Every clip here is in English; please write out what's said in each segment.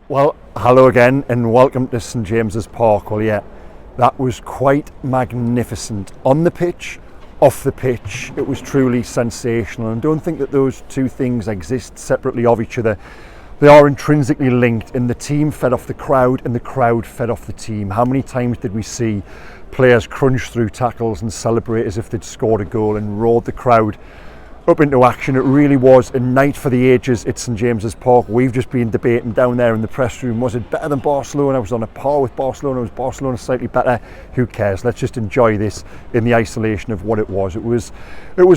Well, hello again and welcome to St James's Park. Well, yeah, that was quite magnificent. On the pitch, off the pitch, it was truly sensational. And don't think that those two things exist separately of each other. They are intrinsically linked, and the team fed off the crowd and the crowd fed off the team. How many times did we see players crunch through tackles and celebrate as if they'd scored a goal and roared the crowd up into action? It really was a night for the ages at St James's Park. We've just been debating down there in the press room, was it better than Barcelona? Was on a par with Barcelona? Was Barcelona slightly better? Who cares? Let's just enjoy this in the isolation of what it was. It was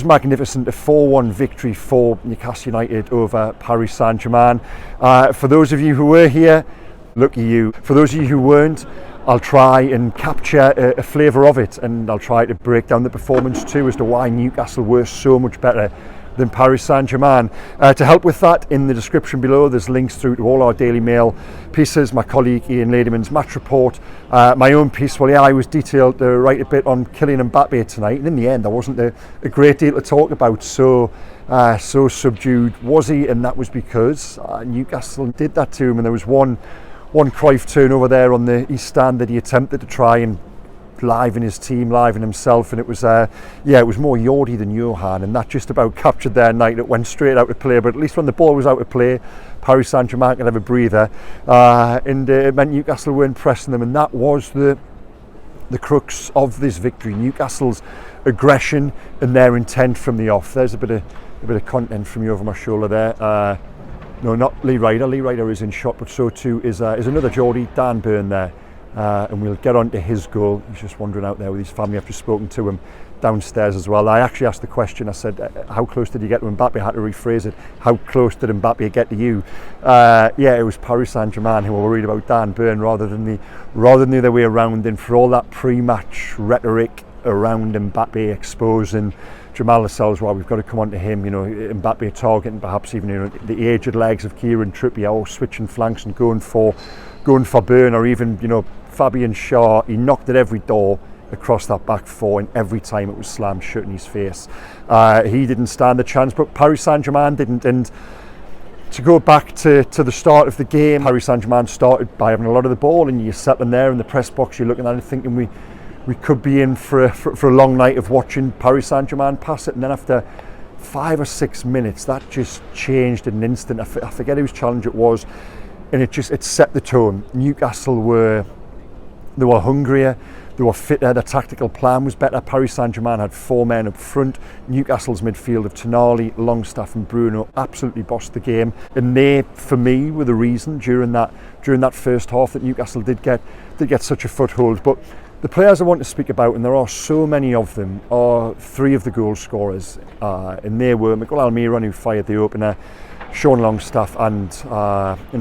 magnificent. A 4-1 victory for Newcastle United over Paris Saint-Germain. For those of you who were here, lucky you. For those of you who weren't, I'll try and capture a flavour of it, and I'll try to break down the performance too as to why Newcastle were so much better than Paris Saint-Germain. To help with that, in the description below there's links through to all our Daily Mail pieces, my colleague Ian Ladyman's match report, my own piece. Well, yeah, I was detailed to write a bit on Kylian Mbappe tonight, and in the end there wasn't a great deal to talk about. So subdued was he, and that was because Newcastle did that to him, and there was one Cruyff turnover there on the East Stand that he attempted to try and liven his team, liven himself, and it was more Jordi than Johan, and that just about captured their night. It went straight out of play, but at least when the ball was out of play, Paris Saint-Germain could have a breather, and it meant Newcastle weren't pressing them, and that was the crux of this victory. Newcastle's aggression and their intent from the off. There's a bit of content from you over my shoulder there. No, not Lee Ryder. Lee Ryder is in shot, but so too is another Geordie, Dan Burn there. And we'll get on to his goal. He's just wandering out there with his family. I've just spoken to him downstairs as well. I actually asked the question, I said, how close did you get to Mbappe? I had to rephrase it. How close did Mbappe get to you? It was Paris Saint-Germain who were worried about Dan Burn rather than the other way around. And for all that pre-match rhetoric around Mbappe exposing Jamal Lascelles, well, we've got to come on to him. Mbappe targeting perhaps even the aged legs of Kieran Trippier, or switching flanks and going for Burn, or even Fabian Schar. He knocked at every door across that back four, and every time it was slammed shut in his face. He didn't stand a chance, but Paris Saint-Germain didn't. And to go back to the start of the game, Paris Saint-Germain started by having a lot of the ball, and you're settling there in the press box, you're looking at it thinking we could be in for a long night of watching Paris Saint-Germain pass it. And then after 5 or 6 minutes, that just changed in an instant. I forget whose challenge it was, and it set the tone. Newcastle were hungrier, they were fitter, the tactical plan was better. Paris Saint-Germain had 4 men up front. Newcastle's midfield of Tonali, Longstaff and Bruno absolutely bossed the game, and they, for me, were the reason during that first half that Newcastle did get such a foothold. But the players I want to speak about, and there are so many of them, are 3 of the goal scorers, and they were Miguel Almiron, who fired the opener, Sean Longstaff and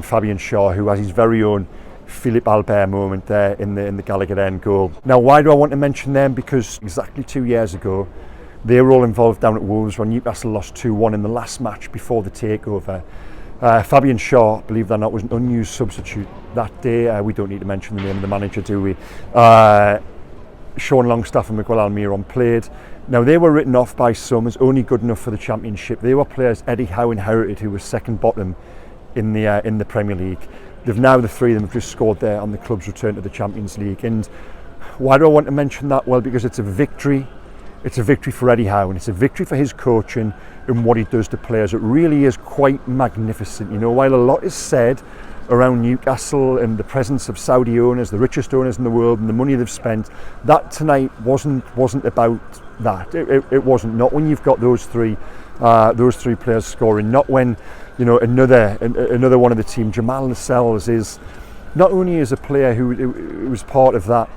Fabian Schar, who has his very own Philippe Albert moment there in the Gallagher end goal. Now, why do I want to mention them? Because exactly 2 years ago, they were all involved down at Wolves when Newcastle lost 2-1 in the last match before the takeover. Fabian Schar, believe it or not, was an unused substitute that day. We don't need to mention the name of the manager, do we? Sean Longstaff and Miguel Almiron played. Now, they were written off by some as only good enough for the Championship. They were players Eddie Howe inherited, who was second bottom in the Premier League. The 3 of them have just scored there on the club's return to the Champions League. And why do I want to mention that? Well, because it's a victory. It's a victory for Eddie Howe, and it's a victory for his coaching and what he does to players. It really is quite magnificent. While a lot is said around Newcastle and the presence of Saudi owners, the richest owners in the world, and the money they've spent, that tonight wasn't about that. It wasn't. Not when you've got those three players scoring. Not when another one of the team. Jamal Lascelles is not only as a player who was part of that.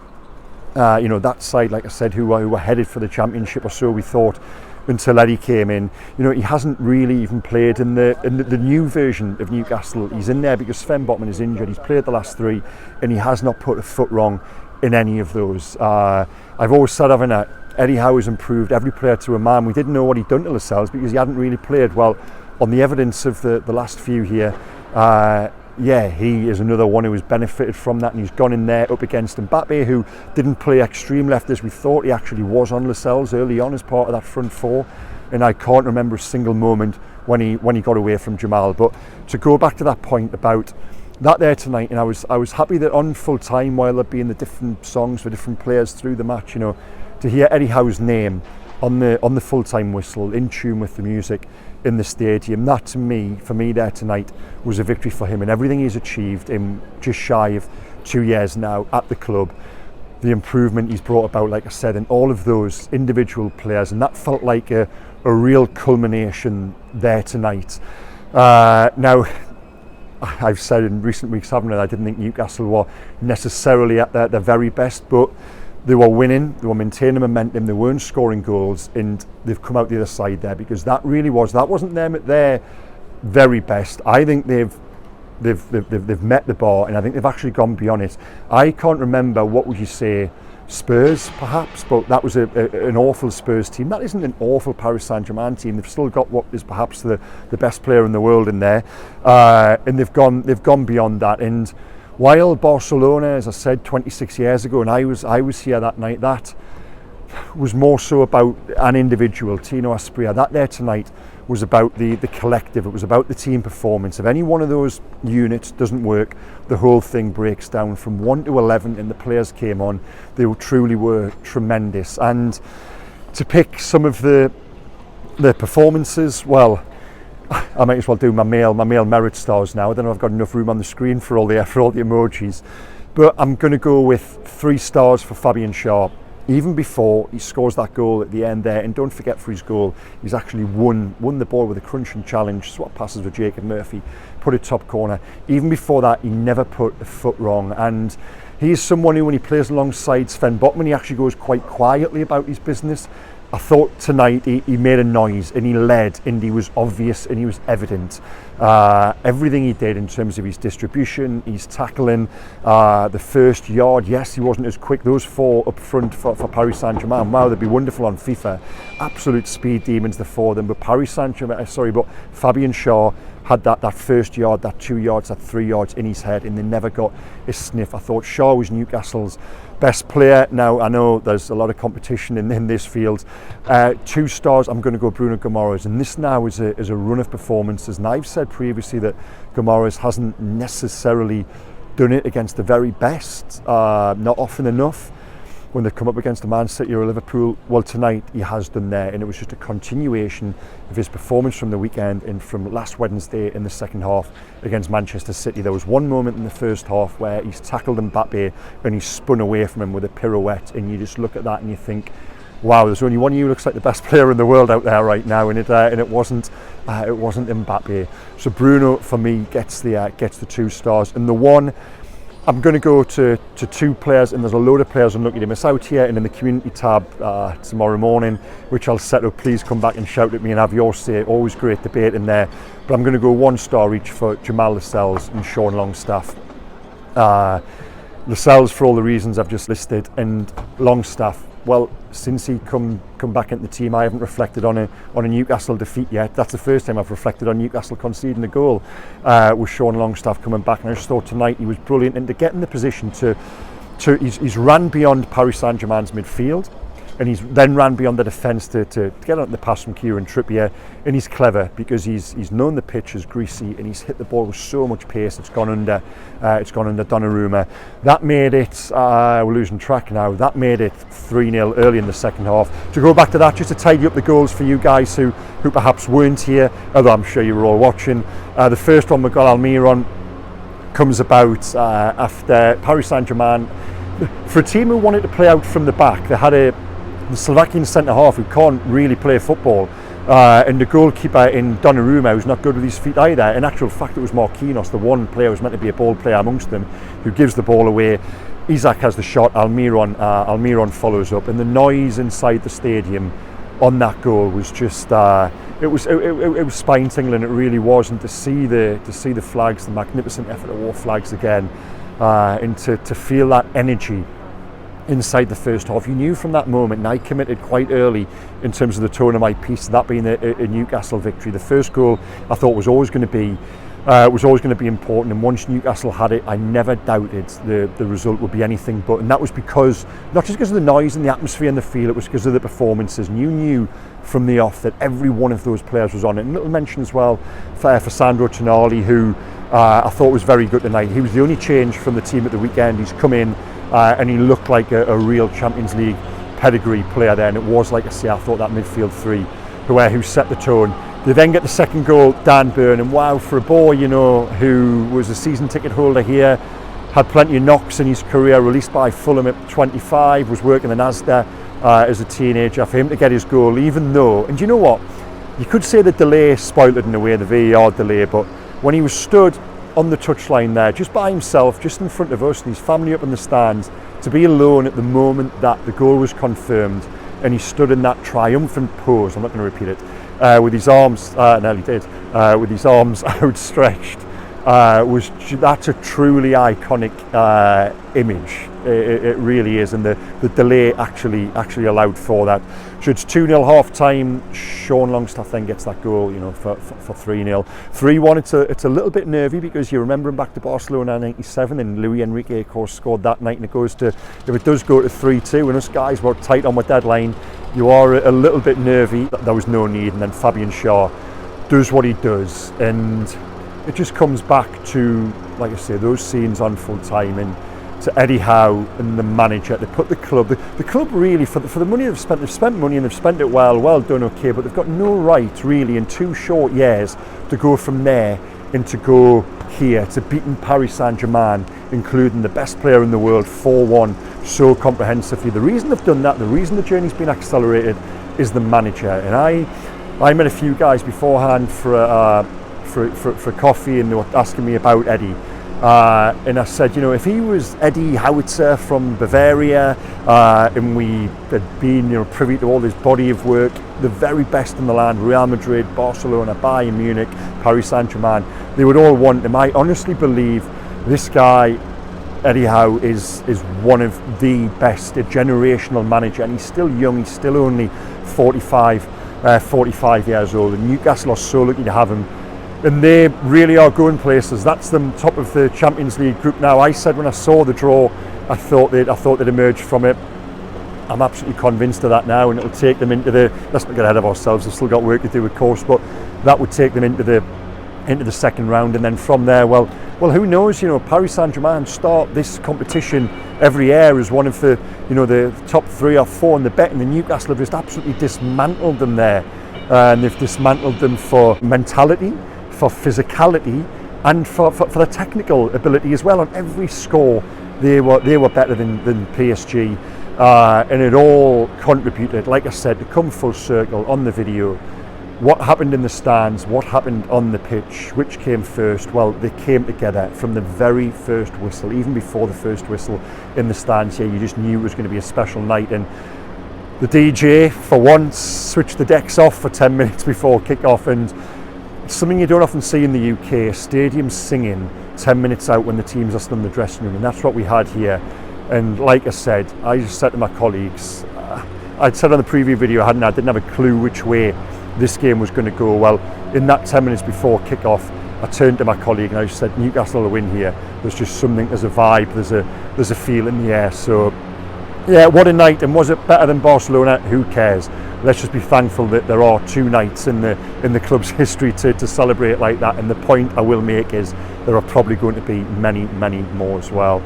That side, like I said, who were headed for the Championship, or so we thought, until Eddie came in. He hasn't really even played in the new version of Newcastle. He's in there because Sven Botman is injured. He's played the last 3, and he has not put a foot wrong in any of those. I've always said, Eddie Howe has improved every player to a man. We didn't know what he'd done to Lascelles because he hadn't really played. Well, on the evidence of the last few here, he is another one who has benefited from that, and he's gone in there up against Mbappe, who didn't play extreme left as we thought. He actually was on Lascelles early on as part of that front 4, and I can't remember a single moment when he got away from Jamal. But to go back to that point about that there tonight, and I was happy that on full time, while there being the different songs for different players through the match, you know, to hear Eddie Howe's name on the full time whistle, in tune with the music in the stadium, that for me there tonight was a victory for him, and everything he's achieved in just shy of 2 years now at the club, the improvement he's brought about, like I said, and all of those individual players, and that felt like a real culmination there tonight. Now, I've said in recent weeks, haven't I didn't think Newcastle were necessarily at their very best, but they were winning, they were maintaining momentum, they weren't scoring goals, and they've come out the other side there, because that wasn't them at their very best. I think they've met the bar, and I think they've actually gone beyond it. I can't remember, what would you say, Spurs perhaps, but that was an awful Spurs team. That isn't an awful Paris Saint-Germain team. They've still got what is perhaps the best player in the world in there, and they've gone beyond that. And while Barcelona, as I said, 26 years ago, and I was here that night, that was more so about an individual, Tino Asprilla. That there tonight was about the collective. It was about the team performance. If any one of those units doesn't work, the whole thing breaks down. From 1 to 11, and the players came on, they truly were tremendous. And to pick some of the performances, well, I might as well do my male merit stars now. I don't know if I've got enough room on the screen for all the emojis, but I'm going to go with 3 stars for Fabian Schar. Even before he scores that goal at the end there, and don't forget, for his goal, he's actually won the ball with a crunching challenge, swap passes with Jacob Murphy, put it top corner. Even before that, he never put a foot wrong, and he is someone who, when he plays alongside Sven Botman, he actually goes quite quietly about his business. I thought tonight he made a noise, and he led, and he was obvious, and he was evident. Everything he did in terms of his distribution, his tackling, the first yard, yes, he wasn't as quick. Those 4 up front for Paris Saint-Germain, wow, they'd be wonderful on FIFA. Absolute speed demons, the 4 of them. But but Fabian Schar had that first yard, that 2 yards, that 3 yards in his head, and they never got a sniff. I thought Schar was Newcastle's best player. Now, I know there's a lot of competition in this field. 2 stars, I'm going to go Bruno Guimaraes, and this now is a run of performances. And I've said previously that Guimaraes hasn't necessarily done it against the very best, not often enough when they come up against a Man City or a Liverpool. Well, tonight he has done there, and it was just a continuation of his performance from the weekend and from last Wednesday in the second half against Manchester City. There was one moment in the first half where he's tackled Mbappe and he spun away from him with a pirouette, and you just look at that and you think, wow, there's only one of you who looks like the best player in the world out there right now, and it wasn't Mbappe. So Bruno, for me, gets the 2 stars, and the one I'm going to go to 2 players, and there's a load of players I'm looking to miss out here, and in the community tab tomorrow morning, which I'll set up. Please come back and shout at me and have your say. Always great debate in there. But I'm going to go 1 star each for Jamal Lascelles and Sean Longstaff. Lascelles for all the reasons I've just listed, and Longstaff, well, since he come back into the team, I haven't reflected on a Newcastle defeat yet. That's the first time I've reflected on Newcastle conceding a goal with Sean Longstaff coming back. And I just thought tonight he was brilliant, and to get in the position he's ran beyond Paris Saint-Germain's midfield, and he's then ran beyond the defence to get on the pass from Kieran Trippier, and he's clever because he's known the pitch is greasy, and he's hit the ball with so much pace. It's gone under Donnarumma. That made it, we're losing track now, that made it 3-0 early in the second half. To go back to that, just to tidy up the goals for you guys who perhaps weren't here, although I'm sure you were all watching. The first one, Miguel Almiron, comes about after Paris Saint-Germain, for a team who wanted to play out from the back, they had the Slovakian centre-half who can't really play football, and the goalkeeper in Donnarumma, who's not good with his feet either. In actual fact, it was Marquinhos, the one player who's meant to be a ball player amongst them, who gives the ball away. Isaac has the shot, Almiron follows up, and the noise inside the stadium on that goal was just it was spine-tingling. It really was, and to see the flags, the magnificent effort of war flags again, and to feel that energy inside the first half. You knew from that moment, and I committed quite early in terms of the tone of my piece, that being a Newcastle victory. The first goal I thought was always going to be important, and once Newcastle had it, I never doubted the result would be anything but, and that was because, not just because of the noise and the atmosphere and the feel, it was because of the performances. And you knew from the off that every one of those players was on it. And a little mention as well for Sandro Tonali, who I thought was very good tonight. He was the only change from the team at the weekend. He's come in and he looked like a real Champions League pedigree player there, and it was, like I say, I thought that midfield three who set the tone. They then get the second goal, Dan Burn, and wow, for a boy, you know, who was a season ticket holder here, had plenty of knocks in his career, released by Fulham at 25, was working in Asda as a teenager, for him to get his goal, even though, and you know what, you could say the delay spoiled it in a way, the VAR delay, but when he was stood on the touchline there, just by himself, just in front of us, and his family up in the stands, to be alone at the moment that the goal was confirmed, and he stood in that triumphant pose, I'm not going to repeat it, with his arms, nearly did, with his arms outstretched, that's a truly iconic image. It really is, and the delay actually allowed for that. So it's 2-0 half time. Sean Longstaff then gets that goal, you know, for 3-0. 3-1. It's a little bit nervy because you remember him back to Barcelona in '97, and Luis Enrique, of course, scored that night, and if it does go to 3-2, and us guys were tight on with deadline, you are a little bit nervy. There was no need, and then Fabian Schar does what he does, and it just comes back to, like I say, those scenes on full time, and to Eddie Howe and the manager to put the club really, for the money they've spent money, and they've spent it well done, okay, but they've got no right really in 2 short years to go from there and to go here to beating Paris Saint-Germain, including the best player in the world, 4-1 so comprehensively. The reason they've done that, the reason the journey's been accelerated, is the manager. And I met a few guys beforehand for coffee, and they were asking me about Eddie. And I said, you know, if he was Eddie Howitzer from Bavaria, and we had been, you know, privy to all this body of work, the very best in the land, Real Madrid, Barcelona, Bayern Munich, Paris Saint-Germain, they would all want him. I honestly believe this guy, Eddie Howe, is one of the best, a generational manager, and he's still young. He's still only 45 years old, and Newcastle are so lucky to have him. And they really are going places. That's them top of the Champions League group now. I said when I saw the draw, I thought they'd emerge from it. I'm absolutely convinced of that now, and it'll take them into the, let's not get ahead of ourselves, they've still got work to do, of course, but that would take them into the second round, and then from there, well, who knows? You know, Paris Saint-Germain start this competition every year as one of the, you know, the top 3 or 4 in the bet, and the Newcastle have just absolutely dismantled them there, and they've dismantled them for mentality, for physicality, and for the technical ability as well. On every score, they were better than PSG, and it all contributed, like I said, to come full circle on the video. What happened in the stands, what happened on the pitch, which came first? Well, they came together from the very first whistle, even before the first whistle in the stands here. You just knew it was going to be a special night, and the DJ, for once, switched the decks off for 10 minutes before kick-off, and something you don't often see in the UK, a stadium singing 10 minutes out when the teams are still in the dressing room, and that's what we had here. And like I said, I just said to my colleagues, I'd said on the preview video, I didn't have a clue which way this game was going to go. Well, in that 10 minutes before kick-off, I turned to my colleague and I just said, Newcastle will win here. There's just something, there's a vibe, there's a feel in the air. So yeah, what a night. And was it better than Barcelona? Who cares? Let's just be thankful that there are 2 nights in the club's history to celebrate like that. And the point I will make is there are probably going to be many more as well.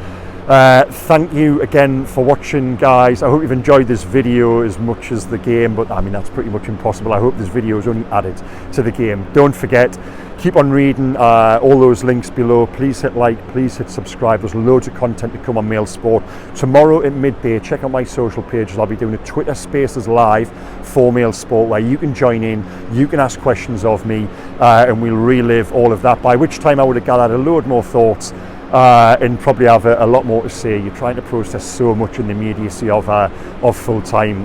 Thank you again for watching, guys. I hope you've enjoyed this video as much as the game, but I mean, that's pretty much impossible. I hope this video is only added to the game. Don't forget, keep on reading all those links below. Please hit like, please hit subscribe. There's loads of content to come on Mail Sport. Tomorrow at midday, check out my social pages. I'll be doing a Twitter Spaces live for Mail Sport where you can join in, you can ask questions of me, and we'll relive all of that, by which time I would have gathered a load more thoughts and probably have a lot more to say. You're trying to process so much in the immediacy of full time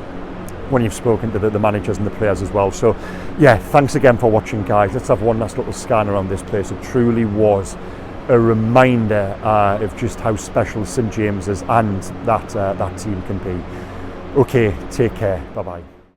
when you've spoken to the managers and the players as well. So yeah, thanks again for watching, guys. Let's have one last little scan around this place. It truly was a reminder of just how special St James's and that team can be. Okay, take care. Bye bye.